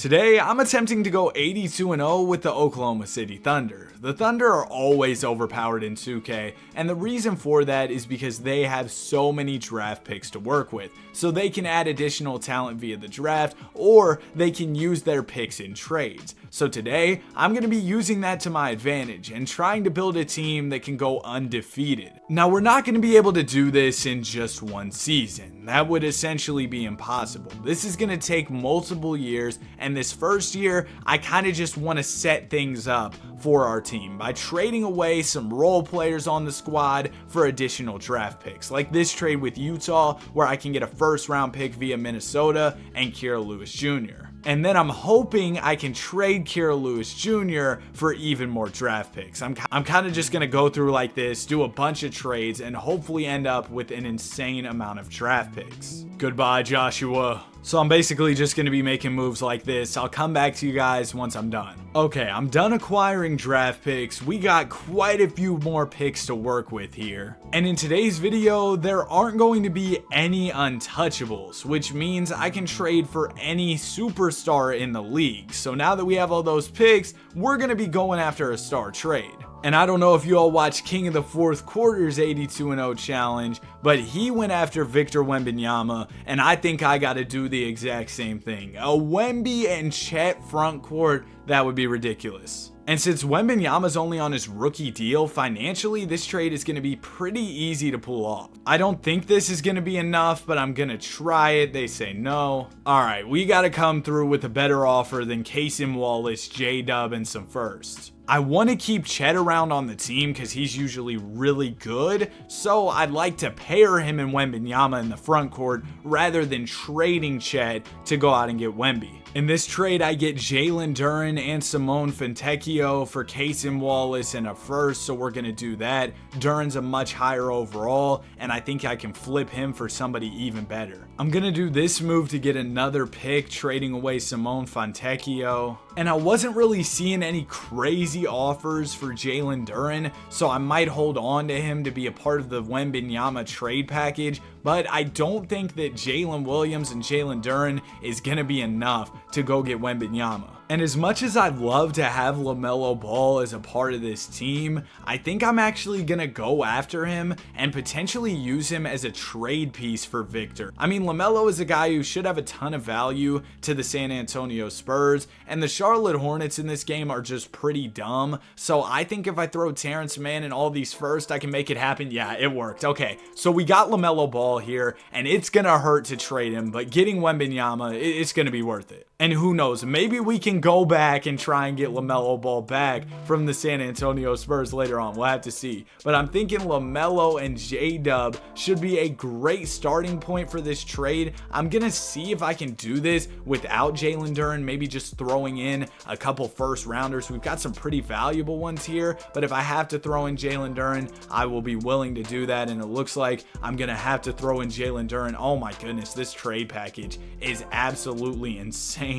Today, I'm attempting to go 82-0 with the Oklahoma City Thunder. The Thunder are always overpowered in 2K, and the reason for that is because they have so many draft picks to work with, so they can add additional talent via the draft, or they can use their picks in trades. So today, I'm going to be using that to my advantage and trying to build a team that can go undefeated. Now, we're not going to be able to do this in just one season. That would essentially be impossible. This is going to take multiple years, and this first year, I kind of just want to set things up for our team by trading away some role players on the squad for additional draft picks, like this trade with Utah where I can get a first round pick via Minnesota and Kira Lewis Jr. And then I'm hoping I can trade Kira Lewis Jr. for even more draft picks. I'm kind of just going to go through like this, do a bunch of trades, and hopefully end up with an insane amount of draft picks. Goodbye, Joshua. So I'm basically just going to be making moves like this. I'll come back to you guys once I'm done. Okay, I'm done acquiring draft picks. We got quite a few more picks to work with here. And in today's video, there aren't going to be any untouchables, which means I can trade for any superstar in the league. So now that we have all those picks, we're going to be going after a star trade. And I don't know if you all watched King of the Fourth Quarter's 82-0 challenge, but he went after Victor Wembanyama, and I think I got to do the exact same thing. A Wemby and Chet front court, that would be ridiculous. And since Wembanyama's only on his rookie deal, financially, this trade is going to be pretty easy to pull off. I don't think this is going to be enough, but I'm going to try it. They say no. All right, we got to come through with a better offer than Casey Wallace, J-Dub, and some firsts. I want to keep Chet around on the team because he's usually really good, so I'd like to pair him and Wembanyama in the front court rather than trading Chet to go out and get Wemby. In this trade, I get Jalen Duren and Simone Fontecchio for Casey Wallace and a first, so we're going to do that. Duren's a much higher overall, and I think I can flip him for somebody even better. I'm going to do this move to get another pick, trading away Simone Fontecchio. And I wasn't really seeing any crazy offers for Jalen Duren, so I might hold on to him to be a part of the Wembanyama trade package, but I don't think that Jalen Williams and Jalen Duren is going to be enough to go get Wembanyama. And as much as I'd love to have LaMelo Ball as a part of this team, I think I'm actually going to go after him and potentially use him as a trade piece for Victor. I mean, LaMelo is a guy who should have a ton of value to the San Antonio Spurs, and the Charlotte Hornets in this game are just pretty dumb. So I think if I throw Terrence Mann and all these first, I can make it happen. Yeah, it worked. Okay, so we got LaMelo Ball here, and it's going to hurt to trade him, but getting Wembanyama, it's going to be worth it. And who knows, maybe we can go back and try and get LaMelo Ball back from the San Antonio Spurs later on. We'll have to see. But I'm thinking LaMelo and J-Dub should be a great starting point for this trade. I'm going to see if I can do this without Jalen Duren, maybe just throwing in a couple first rounders. We've got some pretty valuable ones here, but if I have to throw in Jalen Duren, I will be willing to do that. And it looks like I'm going to have to throw in Jalen Duren. Oh my goodness, this trade package is absolutely insane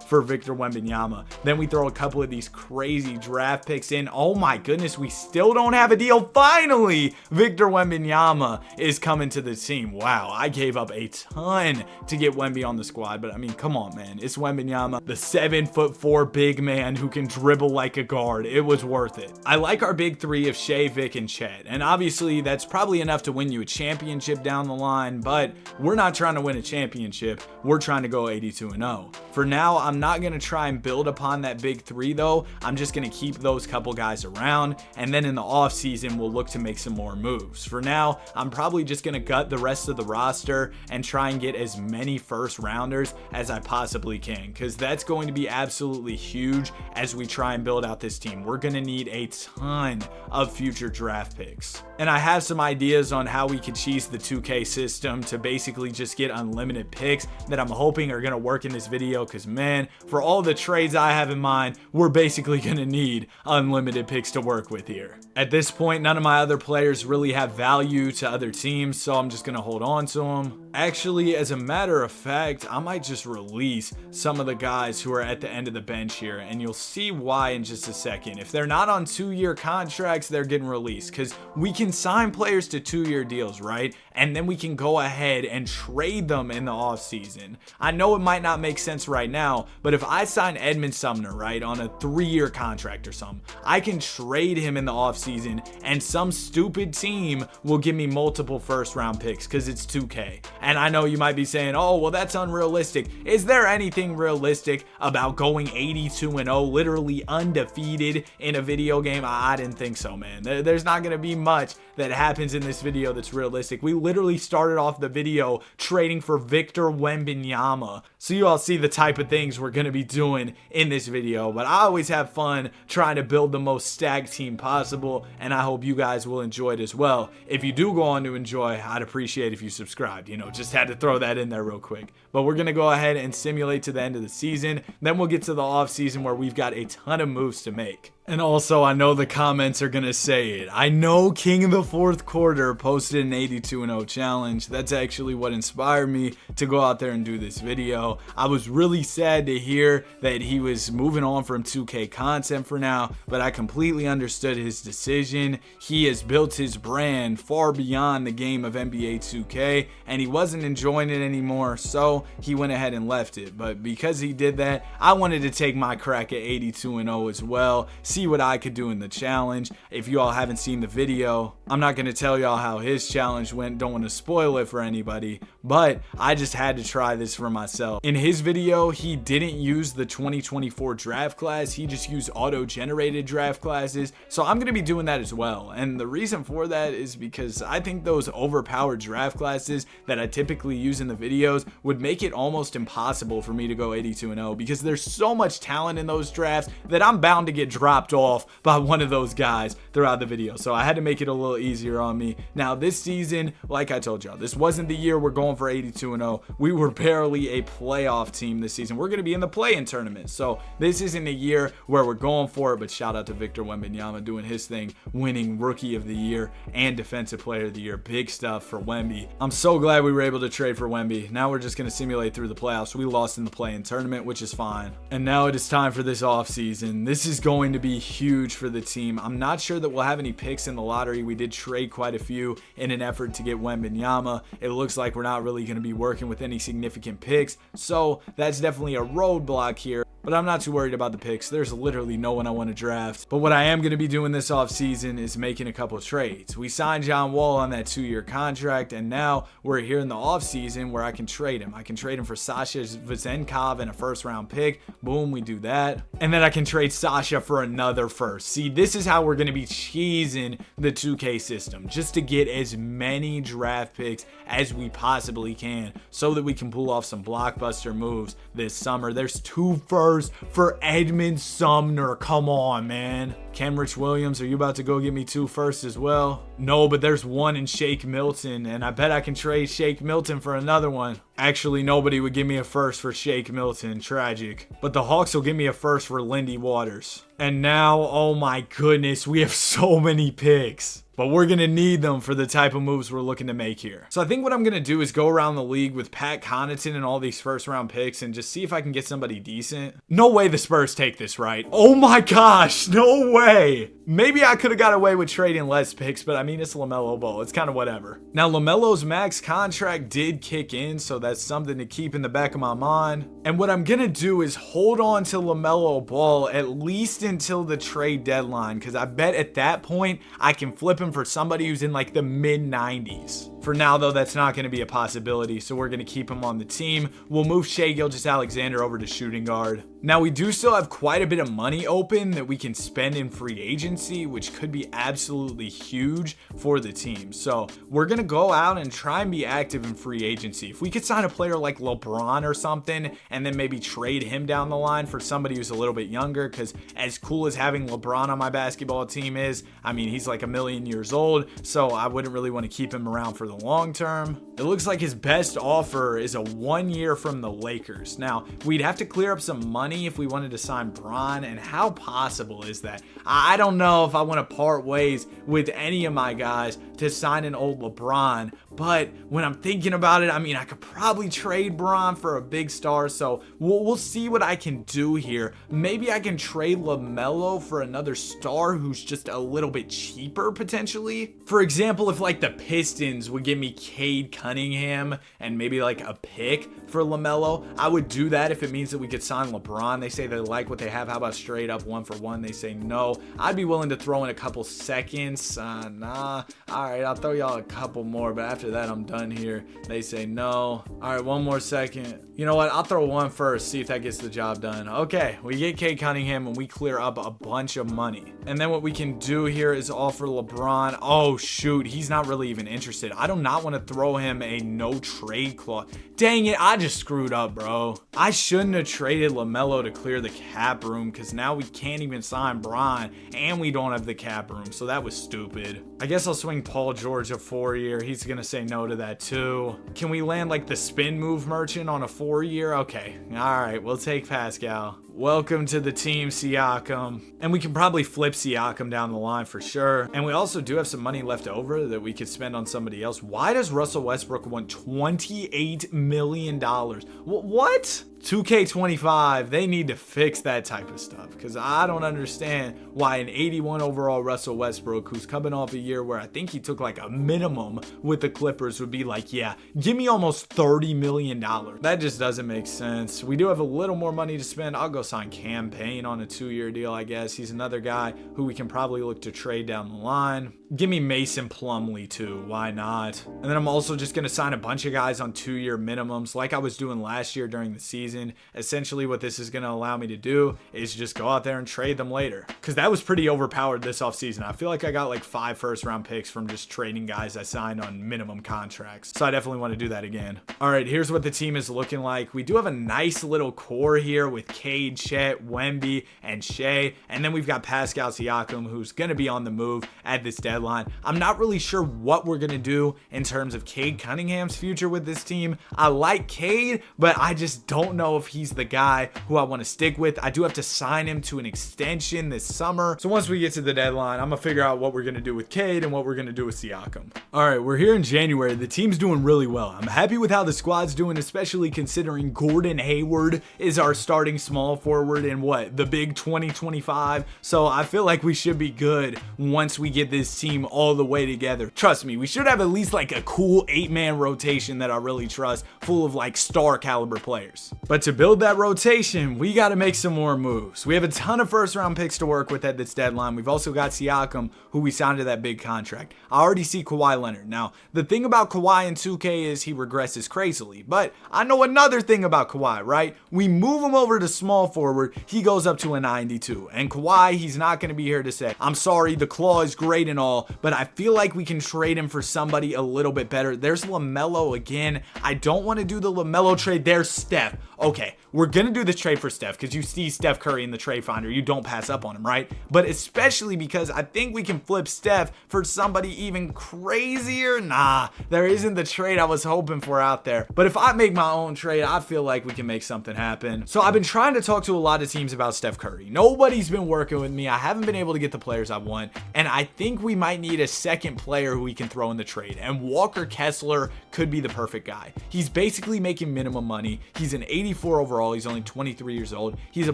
for Victor Wembanyama. Then we throw a couple of these crazy draft picks in. Oh my goodness, we still don't have a deal. Finally, Victor Wembanyama is coming to the team. Wow, I gave up a ton to get Wemby on the squad, but I mean, come on, man. It's Wembanyama, the 7'4" big man who can dribble like a guard. It was worth it. I like our big three of Shea, Vic, and Chet, and obviously that's probably enough to win you a championship down the line, but we're not trying to win a championship. We're trying to go 82-0. For now, I'm not going to try and build upon that big three though. I'm just going to keep those couple guys around, and then in the offseason, we'll look to make some more moves. For now, I'm probably just going to gut the rest of the roster and try and get as many first rounders as I possibly can, because that's going to be absolutely huge as we try and build out this team. We're going to need a ton of future draft picks. And I have some ideas on how we could cheese the 2K system to basically just get unlimited picks that I'm hoping are going to work in this video, because man, for all the trades I have in mind, we're basically going to need unlimited picks to work with here. At this point, none of my other players really have value to other teams, so I'm just going to hold on to them. Actually, as a matter of fact, I might just release some of the guys who are at the end of the bench here, and you'll see why in just a second. If they're not on 2-year contracts, they're getting released, because we can sign players to 2-year deals, right? and then we can go ahead and trade them in the offseason. I know it might not make sense right now, but if I sign Edmund Sumner, right, on a 3-year contract or something, I can trade him in the offseason, and some stupid team will give me multiple first round picks because it's 2K. And I know you might be saying, oh, well, that's unrealistic. Is there anything realistic about going 82-0, literally undefeated in a video game? I didn't think so, man. There's not going to be much that happens in this video that's realistic. We literally started off the video trading for Victor Wembanyama. So you all see the type of things we're going to be doing in this video. But I always have fun trying to build the most stacked team possible, and I hope you guys will enjoy it as well. If you do go on to enjoy, I'd appreciate if you subscribed. You know, just had to throw that in there real quick. But we're going to go ahead and simulate to the end of the season. Then we'll get to the off season where we've got a ton of moves to make. And also, I know the comments are going to say it. I know King of the Fourth Quarter posted an 82-0 challenge. That's actually what inspired me to go out there and do this video. I was really sad to hear that he was moving on from 2K content for now, but I completely understood his decision. He has built his brand far beyond the game of NBA 2K, and he wasn't enjoying it anymore, so he went ahead and left it. But because he did that, I wanted to take my crack at 82-0 as well. See what I could do in the challenge. If you all haven't seen the video, I'm not going to tell y'all how his challenge went. Don't want to spoil it for anybody, but I just had to try this for myself. In his video, he didn't use the 2024 draft class. He just used auto-generated draft classes. So I'm going to be doing that as well. And the reason for that is because I think those overpowered draft classes that I typically use in the videos would make it almost impossible for me to go 82-0 because there's so much talent in those drafts that I'm bound to get dropped off by one of those guys throughout the video. So I had to make it a little easier on me. Now this season, like I told y'all, this wasn't the year we're going for 82-0. We were barely a playoff team this season. We're going to be in the play-in tournament. So this isn't a year where we're going for it, but shout out to Victor Wembanyama doing his thing, winning Rookie of the Year and Defensive Player of the Year. Big stuff for Wemby. I'm so glad we were able to trade for Wemby. Now we're just going to simulate through the playoffs. We lost in the play-in tournament, which is fine. And now it is time for this offseason. This is going to be huge for the team. I'm not sure that we'll have any picks in the lottery. We did trade quite a few in an effort to get Wembanyama. It looks like we're not really going to be working with any significant picks, so that's definitely a roadblock here. But I'm not too worried about the picks. There's literally no one I want to draft. But what I am going to be doing this offseason is making a couple of trades. We signed John Wall on that 2-year contract, and now we're here in the offseason where I can trade him. I can trade him for Sasha Vezenkov and a first-round pick. Boom, we do that. And then I can trade Sasha for another first. See, this is how we're going to be cheesing the 2K system, just to get as many draft picks as we possibly can so that we can pull off some blockbuster moves this summer. There's 2 firsts for Edmund Sumner. Come on, man. Kenrich Williams, are you about to go get me 2 firsts as well? No, but there's 1 in Shake Milton, and I bet I can trade Shake Milton for another one. Actually, nobody would give me a first for Shake Milton. Tragic. But the Hawks will give me a first for Lindy Waters. And now, oh my goodness, we have so many picks. But we're going to need them for the type of moves we're looking to make here. So I think what I'm going to do is go around the league with Pat Connaughton and all these first round picks and just see if I can get somebody decent. No way the Spurs take this, right? Oh my gosh, no way. Maybe I could have got away with trading less picks, but I mean, it's LaMelo Ball. It's kind of whatever. Now, LaMelo's max contract did kick in, so that's something to keep in the back of my mind. And what I'm going to do is hold on to LaMelo Ball at least until the trade deadline, because I bet at that point I can flip him for somebody who's in like the mid 90s. For now, though, that's not going to be a possibility, so we're going to keep him on the team. We'll move Shai Gilgeous-Alexander over to shooting guard. Now, we do still have quite a bit of money open that we can spend in free agency, which could be absolutely huge for the team. So we're going to go out and try and be active in free agency. If we could sign a player like LeBron or something and then maybe trade him down the line for somebody who's a little bit younger, because as cool as having LeBron on my basketball team is, I mean, he's like a million years old, so I wouldn't really want to keep him around for the long term. It looks like his best offer is a 1 year from the Lakers. Now, we'd have to clear up some money if we wanted to sign Bron, and how possible is that? I don't know if I want to part ways with any of my guys to sign an old LeBron, But when I'm thinking about it, I mean, I could probably trade Bron for a big star. So we'll see what I can do here. Maybe I can trade LaMelo for another star who's just a little bit cheaper potentially. For example, if like the Pistons would give me Cade Cunningham and maybe like a pick for LaMelo, I would do that if it means that we could sign LeBron. They say they like what they have. How about straight up 1-for-1? They say no. I'd be willing to throw in a couple seconds. Nah. All right, I'll throw y'all a couple more, but after that, I'm done here. They say no. All right, one more second. You know what? I'll throw one first, see if that gets the job done. Okay, we get Cade Cunningham and we clear up a bunch of money. And then what we can do here is offer LeBron. Oh, shoot. He's not really even interested. I do not want to throw him a no trade clause. Dang it. I just screwed up, bro. I shouldn't have traded LaMelo to clear the cap room because now we can't even sign Bron and we don't have the cap room. So that was stupid. I guess I'll swing Paul George a 4-year. He's going to say no to that too. Can we land like the spin move merchant on a 4-year? Okay. All right. We'll take Pascal. Welcome to the team, Siakam. And we can probably flip Siakam down the line for sure. And we also do have some money left over that we could spend on somebody else. Why does Russell Westbrook want $28 million? What? 2K25, they need to fix that type of stuff because I don't understand why an 81 overall Russell Westbrook, who's coming off a year where I think he took like a minimum with the Clippers, would be like, yeah, give me almost $30 million. That just doesn't make sense. We do have a little more money to spend. I'll go sign Cam Payne on a 2-year deal, I guess. He's another guy who we can probably look to trade down the line. Give me Mason Plumlee too. Why not? And then I'm also just going to sign a bunch of guys on 2-year minimums like I was doing last year during the season. Essentially what this is going to allow me to do is just go out there and trade them later. Because that was pretty overpowered this offseason. I feel like I got like 5 first-round picks from just trading guys I signed on minimum contracts. So I definitely want to do that again. All right, here's what the team is looking like. We do have a nice little core here with Cade, Chet, Wemby, and Shea. And then we've got Pascal Siakam, who's going to be on the move at this deadline. I'm not really sure what we're going to do in terms of Cade Cunningham's future with this team. I like Cade, but I just don't know if he's the guy who I want to stick with. I do have to sign him to an extension this summer. So once we get to the deadline, I'm going to figure out what we're going to do with Cade and what we're going to do with Siakam. All right, we're here in January. The team's doing really well. I'm happy with how the squad's doing, especially considering Gordon Hayward is our starting small forward in the big 2025. So I feel like we should be good once we get this team all the way together. Trust me, we should have at least like a cool 8-man rotation that I really trust, full of like star caliber players. But to build that rotation, we got to make some more moves. We have a ton of first-round picks to work with at this deadline. We've also got Siakam, who we signed to that big contract. I already see Kawhi Leonard. Now, the thing about Kawhi in 2K is he regresses crazily, but I know another thing about Kawhi, right? We move him over to small forward, he goes up to a 92. And Kawhi, he's not going to be here to say, I'm sorry, the claw is great and all, but I feel like we can trade him for somebody a little bit better. There's LaMelo again. I don't want to do the LaMelo trade. There's Steph. Okay, we're going to do this trade for Steph because you see Steph Curry in the trade finder. You don't pass up on him, right? But especially because I think we can flip Steph for somebody even crazier. Nah, there isn't the trade I was hoping for out there. But if I make my own trade, I feel like we can make something happen. So I've been trying to talk to a lot of teams about Steph Curry. Nobody's been working with me. I haven't been able to get the players I want. And I think we might need a second player who we can throw in the trade. And Walker Kessler could be the perfect guy. He's basically making minimum money. He's an 84 overall. He's only 23 years old. He's a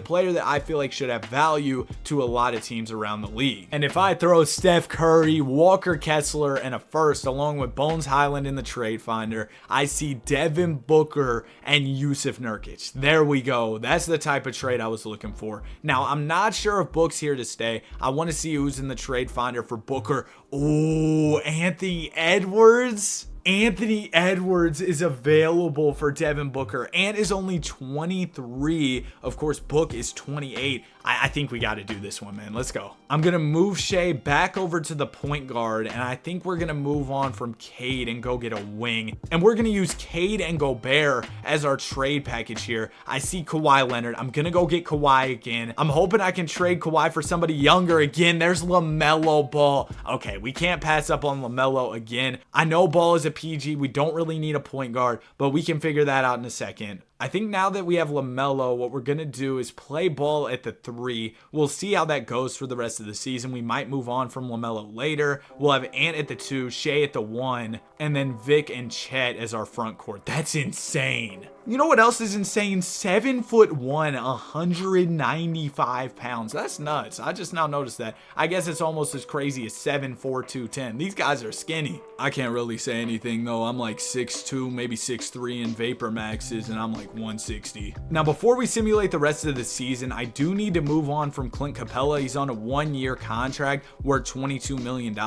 player that I feel like should have value to a lot of teams around the league. And if I throw Steph Curry, Walker Kessler, and a first along with Bones Highland in the trade finder, I see Devin Booker and Yusuf Nurkic. There we go. That's the type of trade I was looking for. Now, I'm not sure if Book's here to stay. I want to see who's in the trade finder for Booker. Oh, Anthony Edwards. Anthony Edwards is available for Devin Booker and is only 23. Of course, Book is 28. I think we got to do this one, man. Let's go. I'm going to move Shea back over to the point guard, and I think we're going to move on from Cade and go get a wing. And we're going to use Cade and Gobert as our trade package here. I see Kawhi Leonard. I'm going to go get Kawhi again. I'm hoping I can trade Kawhi for somebody younger again. There's LaMelo Ball. Okay, we can't pass up on LaMelo again. I know Ball is a PG. We don't really need a point guard, but we can figure that out in a second. I think now that we have LaMelo, what we're going to do is play ball at the 3. We'll see how that goes for the rest of the season. We might move on from LaMelo later. We'll have Ant at the 2, Shea at the 1, and then Vic and Chet as our front court. That's insane. You know what else is insane? 7'1", 195 pounds. That's nuts. I just now noticed that. I guess it's almost as crazy as 7'4", 210. These guys are skinny. I can't really say anything though. I'm like 6'2", maybe 6'3" in Vapor Maxes, and I'm like 160. Now, before we simulate the rest of the season, I do need to move on from Clint Capella. He's on a 1-year contract worth $22 million,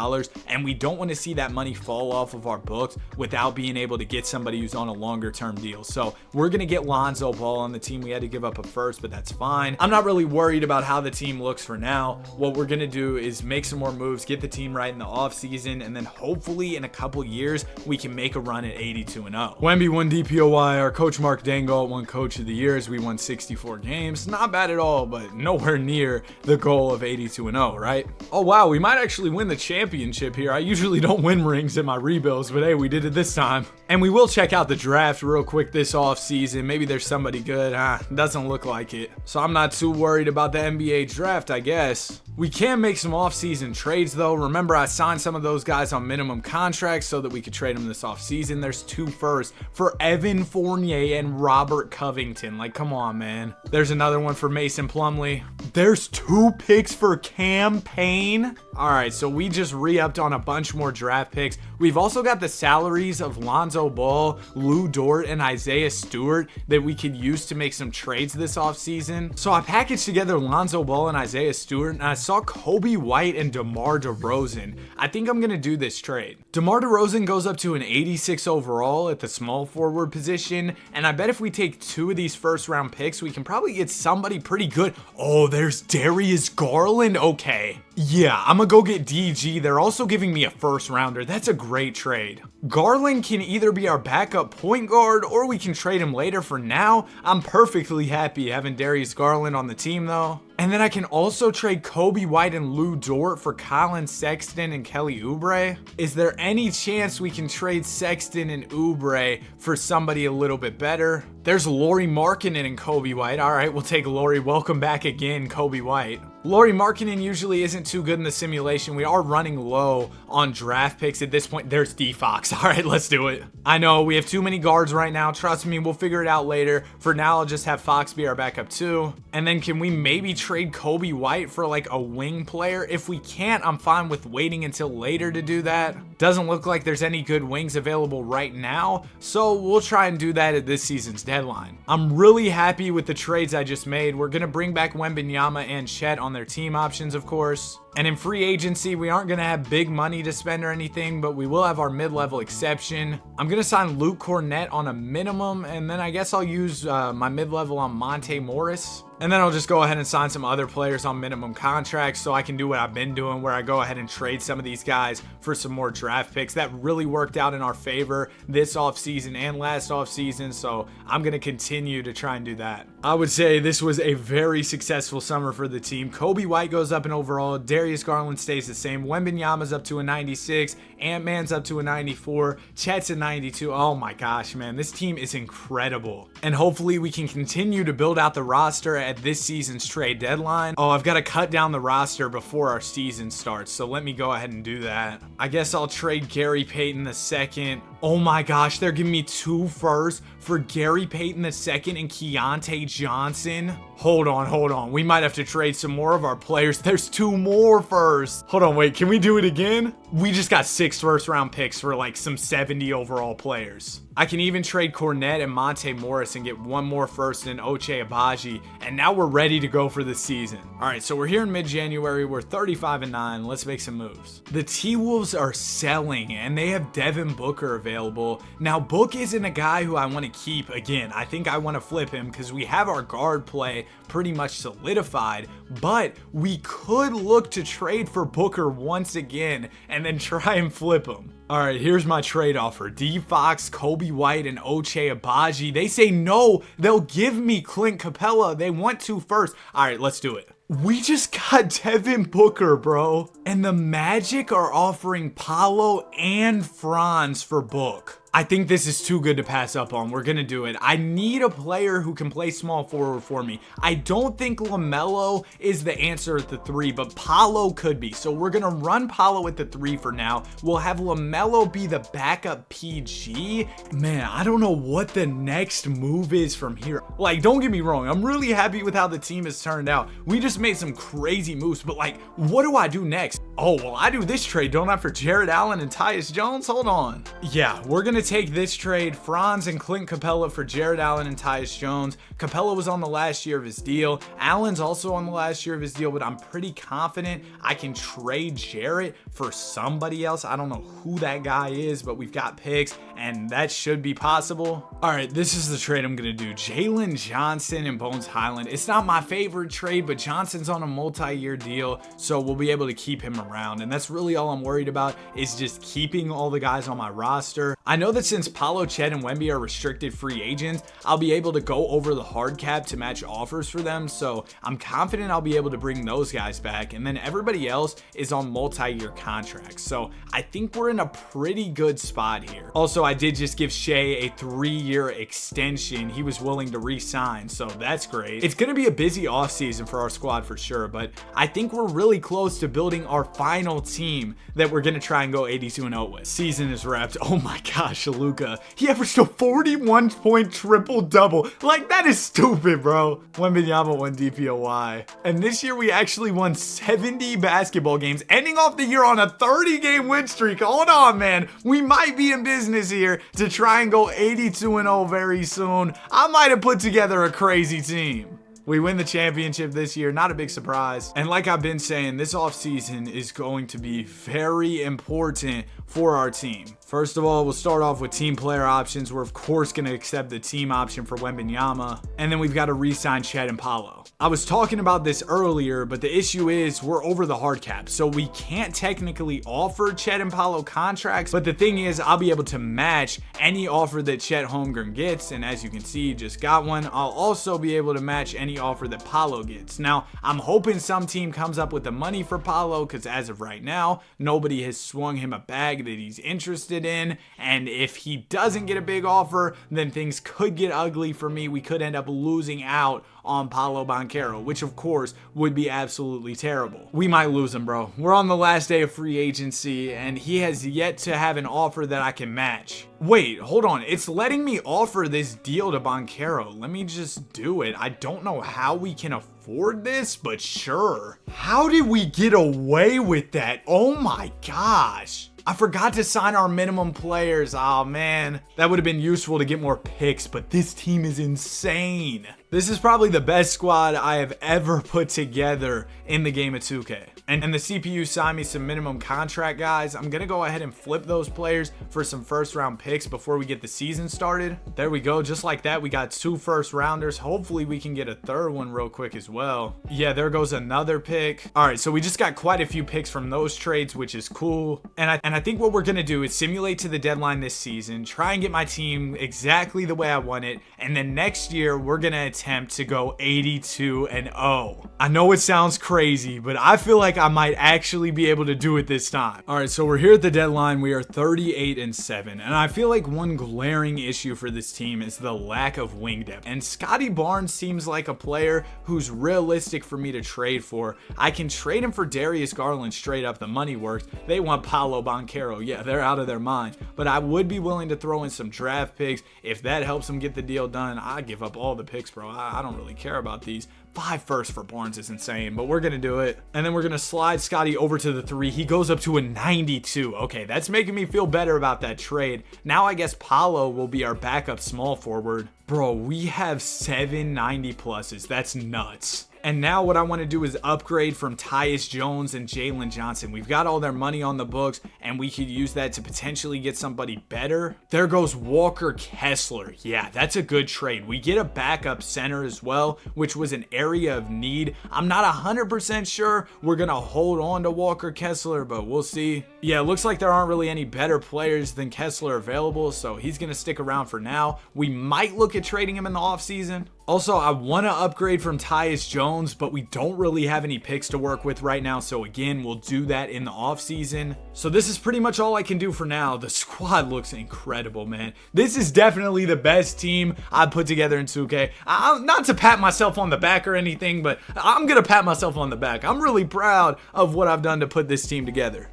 and we don't want to see that money fall off of our books without being able to get somebody who's on a longer term deal. So we're going to get Lonzo Ball on the team. We had to give up a first, but that's fine. I'm not really worried about how the team looks for now. What we're going to do is make some more moves, get the team right in the offseason, and then hopefully in a couple years, we can make a run at 82-0. Wemby won DPOY. Our coach Mark Dangle won Coach of the Year as we won 64 games. Not bad at all, but nowhere near the goal of 82-0, right? Oh wow, we might actually win the championship here. I usually don't win rings in my rebuilds, but hey, we did it this time. And we will check out the draft real quick this offseason. Maybe there's somebody good. Doesn't look like it. So I'm not too worried about the NBA draft, I guess. We can make some offseason trades though. Remember, I signed some of those guys on minimum contracts so that we could trade them this offseason. There's 2 firsts for Evan Fournier and Robert Covington. Like, come on, man. There's another one for Mason Plumlee. There's 2 picks for Cam Payne. All right, so we just re-upped on a bunch more draft picks. We've also got the salaries of Lonzo Ball, Lou Dort, and Isaiah Stewart that we could use to make some trades this offseason. So I packaged together Lonzo Ball and Isaiah Stewart, and I saw Kobe White and DeMar DeRozan. I think I'm going to do this trade. DeMar DeRozan goes up to an 86 overall at the small forward position, and I bet if we take 2 of these first round picks, we can probably get somebody pretty good. Oh, there's Darius Garland. Okay. Yeah, I'm gonna go get DG. They're also giving me a first rounder. That's a great trade. Garland can either be our backup point guard or we can trade him later. For now, I'm perfectly happy having Darius Garland on the team though. And then I can also trade Kobe White and Lou Dort for Colin Sexton and Kelly Oubre. Is there any chance we can trade Sexton and Oubre for somebody a little bit better? There's Lauri Markkanen and Kobe White. All right, we'll take Lauri. Welcome back again, Kobe White. Lauri Markkanen usually isn't too good in the simulation. We are running low on draft picks at this point. There's D-Fox. All right, let's do it. I know we have too many guards right now. Trust me, we'll figure it out later. For now, I'll just have Fox be our backup too. And then can we maybe trade Kobe White for like a wing player? If we can't, I'm fine with waiting until later to do that. Doesn't look like there's any good wings available right now, so we'll try and do that at this season's deadline. I'm really happy with the trades I just made. We're going to bring back Wembanyama and Chet on their team options, of course. And in free agency, we aren't going to have big money to spend or anything, but we will have our mid-level exception. I'm going to sign Luke Cornett on a minimum, and then I guess I'll use my mid-level on Monte Morris. And then I'll just go ahead and sign some other players on minimum contracts so I can do what I've been doing, where I go ahead and trade some of these guys for some more draft picks. That really worked out in our favor this offseason and last offseason, so I'm going to continue to try and do that. I would say this was a very successful summer for the team. Kobe White goes up in overall. Darius Garland stays the same. Wembanyama's up to a 96. Ant-Man's up to a 94. Chet's a 92. Oh my gosh, man. This team is incredible. And hopefully we can continue to build out the roster at this season's trade deadline. Oh, I've got to cut down the roster before our season starts, so let me go ahead and do that. I guess I'll trade Gary Payton II. Oh my gosh, they're giving me 2 firsts for Gary Payton II and Keontae Johnson. Hold on. We might have to trade some more of our players. There's 2 more firsts. Hold on, wait, can we do it again? We just got 6 first round picks for like some 70 overall players. I can even trade Cornett and Monte Morris and get 1 more first in Ochai Agbaji, and now we're ready to go for the season. All right, so we're here in mid-January. We're 35-9. Let's make some moves. The T-Wolves are selling, and they have Devin Booker available. Now, Book isn't a guy who I want to keep. Again, I think I want to flip him because we have our guard play pretty much solidified, but we could look to trade for Booker once again and then try and flip him. All right, here's my trade offer. D-Fox, Kobe White, and Ochai Agbaji. They say no, they'll give me Clint Capella. They want 2 first. All right, let's do it. We just got Devin Booker, bro. And the Magic are offering Paolo and Franz for Book. I think this is too good to pass up on. We're going to do it. I need a player who can play small forward for me. I don't think LaMelo is the answer at the 3, but Paolo could be. So we're going to run Paolo at the 3 for now. We'll have LaMelo be the backup PG. Man, I don't know what the next move is from here. Like, don't get me wrong. I'm really happy with how the team has turned out. We just made some crazy moves, but like, what do I do next? Oh, well, I do this trade, don't I, for Jared Allen and Tyus Jones? Hold on. Yeah, we're going to take this trade, Franz and Clint Capella for Jared Allen and Tyus Jones. Capella was on the last year of his deal. Allen's also on the last year of his deal, but I'm pretty confident I can trade Jarrett for somebody else. I don't know who that guy is, but we've got picks, and that should be possible. All right, this is the trade I'm going to do. Jalen Johnson and Bones Highland. It's not my favorite trade, but Johnson's on a multi-year deal, so we'll be able to keep him around, and that's really all I'm worried about is just keeping all the guys on my roster. I know that since Paolo, Chet, and Wemby are restricted free agents, I'll be able to go over the hard cap to match offers for them, so I'm confident I'll be able to bring those guys back, and then everybody else is on multi-year contracts, so I think we're in a pretty good spot here. Also, I did just give Shea a 3-year extension. He was willing to re-sign, so that's great. It's going to be a busy offseason for our squad for sure, but I think we're really close to building our final team that we're going to try and go 82-0 with. Season is wrapped. Oh my gosh, Luka. He averaged a 41-point triple-double. Like, that is stupid, bro. Wembanyama won DPOY. And this year, we actually won 70 basketball games, ending off the year on a 30-game win streak. Hold on, man. We might be in business here to try and go 82-0 very soon. I might have put together a crazy team. We win the championship this year, not a big surprise. And like I've been saying, this offseason is going to be very important for our team. First of all, we'll start off with team player options. We're of course going to accept the team option for Wembanyama. And then we've got to re-sign Chet and Paolo. I was talking about this earlier, but the issue is we're over the hard cap. So we can't technically offer Chet and Paolo contracts. But the thing is, I'll be able to match any offer that Chet Holmgren gets. And as you can see, just got one. I'll also be able to match any offer that Paolo gets. Now, I'm hoping some team comes up with the money for Paolo because as of right now, nobody has swung him a bag that he's interested in, and if he doesn't get a big offer, then things could get ugly for me. We could end up losing out on Paolo Banchero, which of course would be absolutely terrible. We might lose him, bro. We're on the last day of free agency, and he has yet to have an offer that I can match. Wait, hold on. It's letting me offer this deal to Banchero. Let me just do it. I don't know how we can afford this, but sure. How did we get away with that? Oh my gosh. I forgot to sign our minimum players. Oh man, that would have been useful to get more picks, but this team is insane. This is probably the best squad I have ever put together in the game of 2K. And the CPU signed me some minimum contract guys. I'm going to go ahead and flip those players for some first round picks before we get the season started. There we go. Just like that, we got 2 first rounders. Hopefully we can get a third one real quick as well. Yeah, there goes another pick. All right, so we just got quite a few picks from those trades, which is cool. And I think what we're going to do is simulate to the deadline this season, try and get my team exactly the way I want it. And then next year, we're going to attempt to go 82-0. I know it sounds crazy, but I feel like I might actually be able to do it this time. All right, so we're here at the deadline. We are 38-7, and I feel like one glaring issue for this team is the lack of wing depth. And Scotty Barnes seems like a player who's realistic for me to trade for. I can trade him for Darius Garland straight up. The money works. They want Paolo Banchero. Yeah, they're out of their minds. But I would be willing to throw in some draft picks. If that helps them get the deal done, I give up all the picks, bro. I don't really care about these. 5 firsts for Barnes is insane, but we're going to do it. And then we're going to slide Scotty over to the 3. He goes up to a 92. Okay, that's making me feel better about that trade. Now I guess Paolo will be our backup small forward. Bro, we have 7 90 pluses. That's nuts. And now what I want to do is upgrade from Tyus Jones and Jalen Johnson. We've got all their money on the books, and we could use that to potentially get somebody better. There goes Walker Kessler. Yeah, that's a good trade. We get a backup center as well, which was an area of need. I'm not 100% sure we're going to hold on to Walker Kessler, but we'll see. Yeah, it looks like there aren't really any better players than Kessler available, so he's going to stick around for now. We might look at trading him in the offseason. Also, I want to upgrade from Tyus Jones, but we don't really have any picks to work with right now. So again, we'll do that in the offseason. So this is pretty much all I can do for now. The squad looks incredible, man. This is definitely the best team I put together in 2K. Not to pat myself on the back or anything, but I'm going to pat myself on the back. I'm really proud of what I've done to put this team together.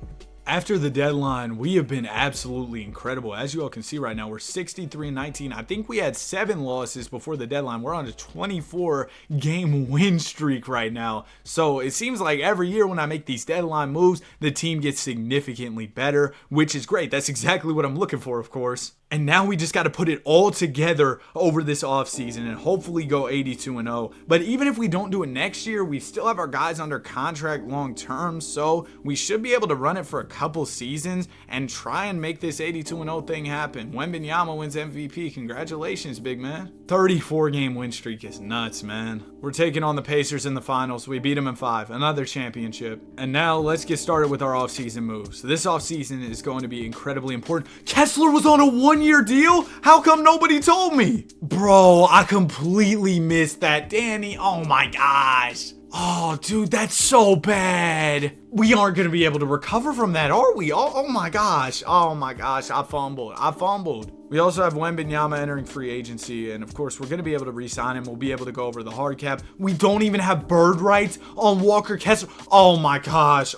After the deadline, we have been absolutely incredible. As you all can see right now, we're 63-19. I think we had 7 losses before the deadline. We're on a 24-game win streak right now. So it seems like every year when I make these deadline moves, the team gets significantly better, which is great. That's exactly what I'm looking for, of course. And now we just got to put it all together over this offseason and hopefully go 82-0. But even if we don't do it next year, we still have our guys under contract long term. So we should be able to run it for a couple seasons and try and make this 82-0 thing happen. Wembanyama wins MVP. Congratulations, big man. 34-game win streak is nuts, man. We're taking on the Pacers in the finals. We beat them in 5. Another championship. And now let's get started with our offseason moves. This offseason is going to be incredibly important. Kessler was on a 1-year deal? How come nobody told me? Bro, I completely missed that. Danny, oh my gosh. Oh, dude, that's so bad. We aren't going to be able to recover from that, are we? Oh my gosh. Oh my gosh. I fumbled. We also have Wembanyama entering free agency, and of course, we're going to be able to re-sign him. We'll be able to go over the hard cap. We don't even have bird rights on Walker Kessler. Oh my gosh,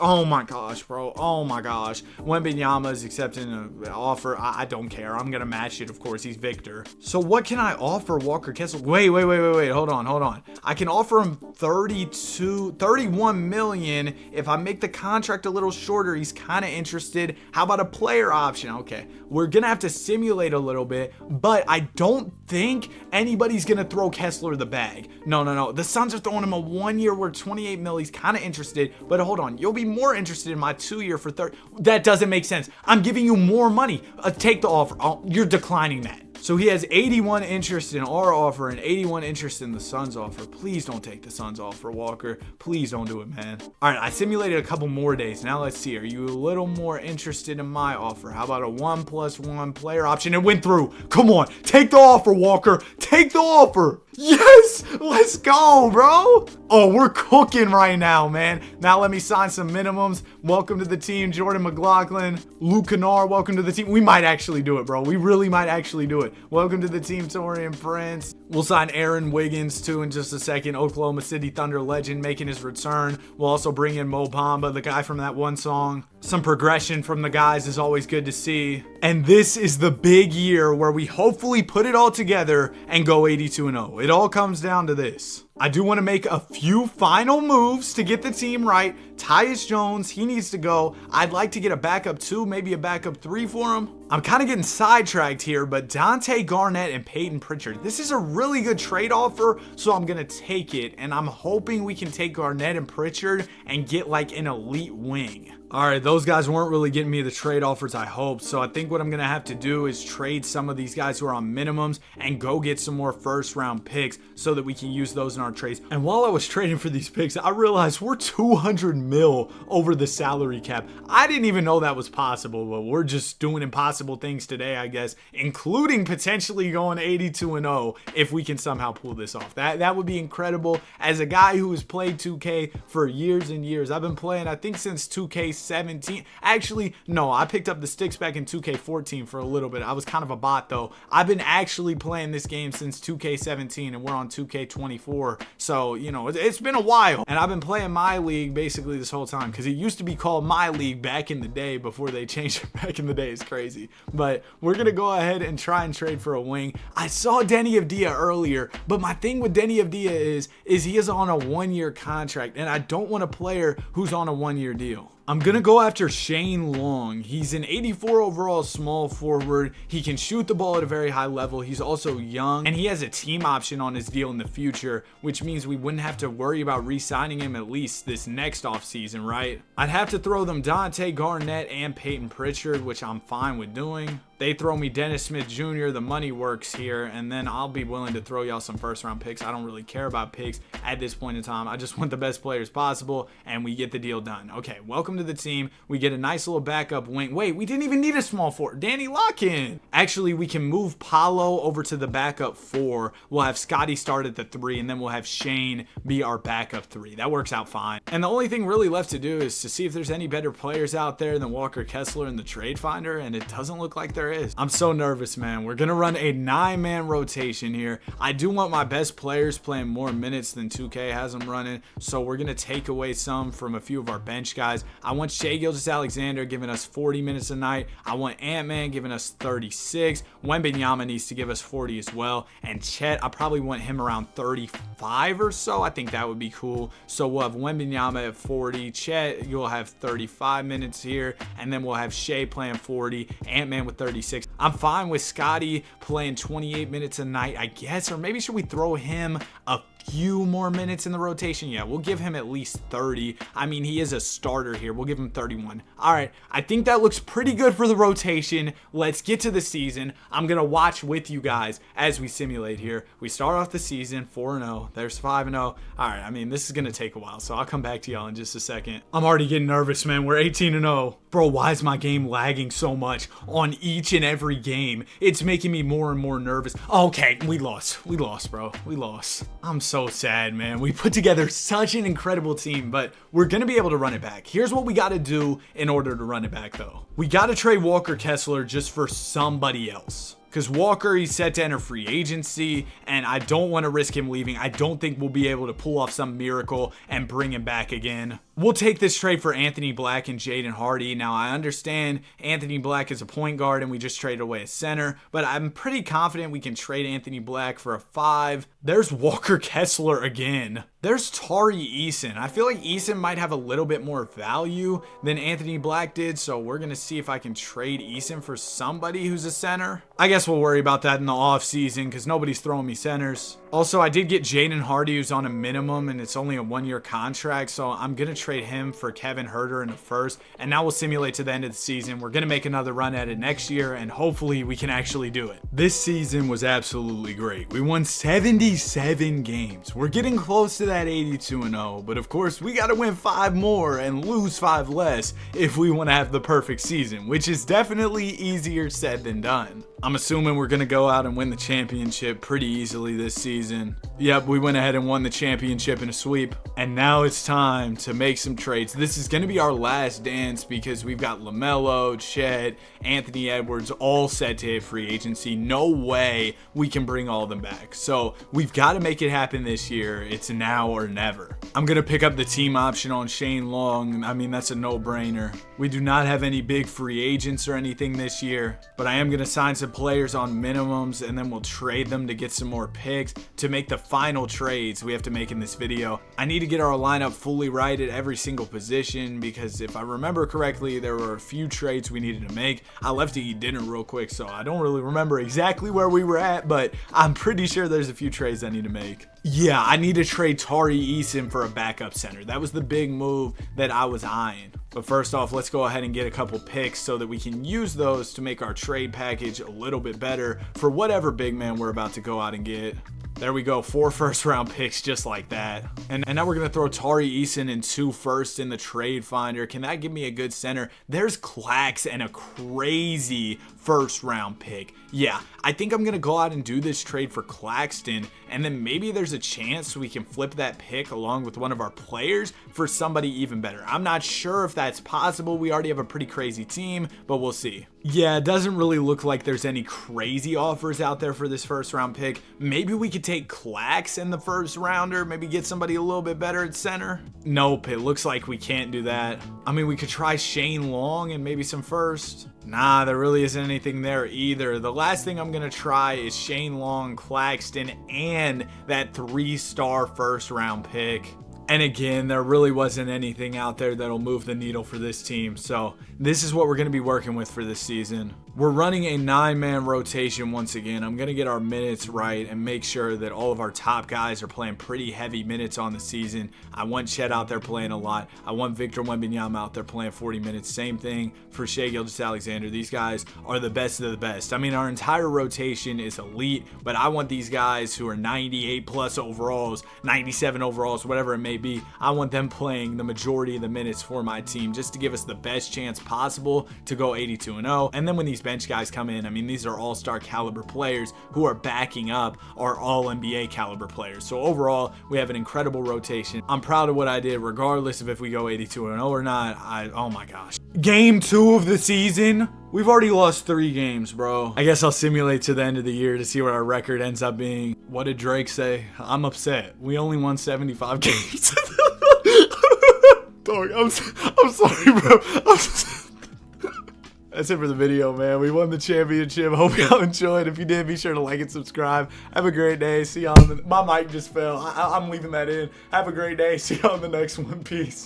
bro. Oh my gosh. Wembanyama is accepting an offer. I don't care. I'm going to match it, of course. He's Victor. So what can I offer Walker Kessler? Wait. Hold on. I can offer him 31 million. If I make the contract a little shorter, he's kind of interested. How about a player option? Okay, we're going to have to simulate a little bit, but I don't think anybody's gonna throw Kessler the bag. No. The Suns are throwing him a 1-year worth 28 mil. He's kind of interested, but hold on. You'll be more interested in my 2-year for 30. That doesn't make sense. I'm giving you more money. Take the offer. You're declining that. So he has 81 interest in our offer and 81 interest in the Suns offer. Please don't take the Suns offer, Walker. Please don't do it, man. All right, I simulated a couple more days. Now let's see. Are you a little more interested in my offer? How about a 1+1 player option? It went through. Come on, take the offer, Walker. Take the offer. Yes, let's go, bro. Oh, we're cooking right now, man. Now let me sign some minimums. Welcome to the team, Jordan McLaughlin. Luke Kennard, welcome to the team. We might actually do it, bro. We really might actually do it. Welcome to the team, Torian Prince. We'll sign Aaron Wiggins, too, in just a second. Oklahoma City Thunder legend making his return. We'll also bring in Mo Bamba, the guy from that one song. Some progression from the guys is always good to see. And this is the big year where we hopefully put it all together and go 82-0. It all comes down to this. I do want to make a few final moves to get the team right. Tyus Jones, he needs to go. I'd like to get a backup 2, maybe a backup 3 for him. I'm kind of getting sidetracked here, but Dante Garnett and Peyton Pritchard. This is a really good trade offer, so I'm going to take it. And I'm hoping we can take Garnett and Pritchard and get like an elite wing. All right, those guys weren't really getting me the trade offers I hoped, so I think what I'm going to have to do is trade some of these guys who are on minimums and go get some more first-round picks so that we can use those in our trades. And while I was trading for these picks, I realized we're 200 mil over the salary cap. I didn't even know that was possible, but we're just doing impossible things today, I guess, including potentially going 82-0 if we can somehow pull this off. That would be incredible. As a guy who has played 2K for years and years, I've been playing, I think, since 2K17. Actually, no, I picked up the sticks back in 2K14 for a little bit. I was kind of a bot though. I've been actually playing this game since 2K17 and we're on 2K24. So, you know, it's been a while. And I've been playing my league basically this whole time because it used to be called my league back in the day before they changed it back in the day. It's crazy. But we're going to go ahead and try and trade for a wing. I saw Denny Avdia earlier, but my thing with Denny Avdia is he is on a 1-year contract and I don't want a player who's on a 1-year deal. I'm going to go after Shane Long. He's an 84 overall small forward. He can shoot the ball at a very high level. He's also young, and he has a team option on his deal in the future, which means we wouldn't have to worry about re-signing him at least this next offseason, right? I'd have to throw them Dante Garnett and Peyton Pritchard, which I'm fine with doing. They throw me Dennis Smith Jr., the money works here, and then I'll be willing to throw y'all some first round picks. I don't really care about picks at this point in time. I just want the best players possible, and we get the deal done. Okay, welcome to the team. We get a nice little backup wing. Wait, we didn't even need a small forward. Danny Lock-in. Actually, we can move Paolo over to the backup 4. We'll have Scotty start at the 3, and then we'll have Shane be our backup 3. That works out fine. And the only thing really left to do is to see if there's any better players out there than Walker Kessler in the trade finder, and it doesn't look like there is. I'm so nervous, man. We're gonna run a 9-man rotation here. I do want my best players playing more minutes than 2K has them running, so we're gonna take away some from a few of our bench guys. I want Shai Gilgeous-Alexander giving us 40 minutes a night. I want Ant-Man giving us 36. Wembanyama needs to give us 40 as well, and Chet, I probably want him around 35 or so. I think that would be cool. So we'll have Wembanyama at 40. Chet, you'll have 35 minutes here, and then we'll have Shai playing 40. Ant-Man with 36. I'm fine with Scotty playing 28 minutes a night, I guess, or maybe should we throw him a few more minutes in the rotation? Yeah, we'll give him at least 30. I mean, he is a starter here. We'll give him 31. All right, I think that looks pretty good for the rotation. Let's get to the season. I'm going to watch with you guys as we simulate here. We start off the season 4-0. There's 5-0. All right, I mean, this is going to take a while, so I'll come back to y'all in just a second. I'm already getting nervous, man. We're 18-0. Bro, why is my game lagging so much on each and every game? It's making me more and more nervous. Okay, we lost. We lost, bro. We lost. I'm so sad, man. We put together such an incredible team, but we're going to be able to run it back. Here's what we got to do in order to run it back, though. We got to trade Walker Kessler just for somebody else. Because Walker, he's set to enter free agency, and I don't want to risk him leaving. I don't think we'll be able to pull off some miracle and bring him back again. We'll take this trade for Anthony Black and Jaden Hardy. Now, I understand Anthony Black is a point guard and we just traded away a center, but I'm pretty confident we can trade Anthony Black for a 5. There's Walker Kessler again. There's Tari Eason. I feel like Eason might have a little bit more value than Anthony Black did, so we're going to see if I can trade Eason for somebody who's a center. I guess we'll worry about that in the offseason because nobody's throwing me centers. Also, I did get Jaden Hardy, who's on a minimum, and it's only a 1-year contract, so I'm going to trade him for Kevin Huerter in the first, and now we'll simulate to the end of the season. We're going to make another run at it next year, and hopefully we can actually do it. This season was absolutely great. We won 77 games. We're getting close to that 82-0, but of course, we got to win 5 more and lose 5 less if we want to have the perfect season, which is definitely easier said than done. I'm assuming we're going to go out and win the championship pretty easily this season. Yep, we went ahead and won the championship in a sweep. And now it's time to make some trades. This is going to be our last dance because we've got LaMelo, Chet, Anthony Edwards all set to hit free agency. No way we can bring all of them back. So we've got to make it happen this year. It's now or never. I'm going to pick up the team option on Shane Long. I mean, that's a no-brainer. We do not have any big free agents or anything this year, but I am going to sign some players on minimums and then we'll trade them to get some more picks to make the final trades we have to make in this video. I need to get our lineup fully right at every single position because if I remember correctly, there were a few trades we needed to make. I left to eat dinner real quick, so I don't really remember exactly where we were at, but I'm pretty sure there's a few trades I need to make. Yeah, I need to trade Tari Eason for a backup center. That was the big move that I was eyeing. But first off, let's go ahead and get a couple picks so that we can use those to make our trade package a little bit better for whatever big man we're about to go out and get. There we go, 4 first-round picks just like that. And now we're going to throw Tari Eason and 2 firsts in the trade finder. Can that give me a good center? There's Clax and a crazy first-round pick. Yeah, I think I'm going to go out and do this trade for Claxton, and then maybe there's a chance we can flip that pick along with one of our players for somebody even better. I'm not sure if that's possible. We already have a pretty crazy team, but we'll see. Yeah, it doesn't really look like there's any crazy offers out there for this first-round pick. Maybe we could take Clax in the first rounder, maybe get somebody a little bit better at center. Nope, it looks like we can't do that. I mean, we could try Shane Long and maybe some first. Nah, there really isn't anything there either. The last thing I'm going to try is Shane Long, Claxton, and that 3-star first-round pick. And again, there really wasn't anything out there that'll move the needle for this team. So this is what we're going to be working with for this season. We're running a 9-man rotation once again. I'm going to get our minutes right and make sure that all of our top guys are playing pretty heavy minutes on the season. I want Chet out there playing a lot. I want Victor Wembanyama out there playing 40 minutes. Same thing for Shai Gilgeous-Alexander. These guys are the best of the best. I mean, our entire rotation is elite, but I want these guys who are 98 plus overalls, 97 overalls, whatever it may be. I want them playing the majority of the minutes for my team just to give us the best chance possible to go 82-0. And then when these bench guys come in, I mean, these are all-star caliber players who are backing up our all-NBA caliber players. So overall, we have an incredible rotation. I'm proud of what I did, regardless of if we go 82-0 or not. Oh my gosh. Game 2 of the season. We've already lost 3 games, bro. I guess I'll simulate to the end of the year to see what our record ends up being. What did Drake say? I'm upset. We only won 75 games. Dog, I'm sorry, bro. That's it for the video, man. We won the championship. Hope y'all enjoyed. If you did, be sure to like and subscribe. Have a great day. See y'all. My mic just fell. I'm leaving that in. Have a great day. See y'all in the next one. Peace.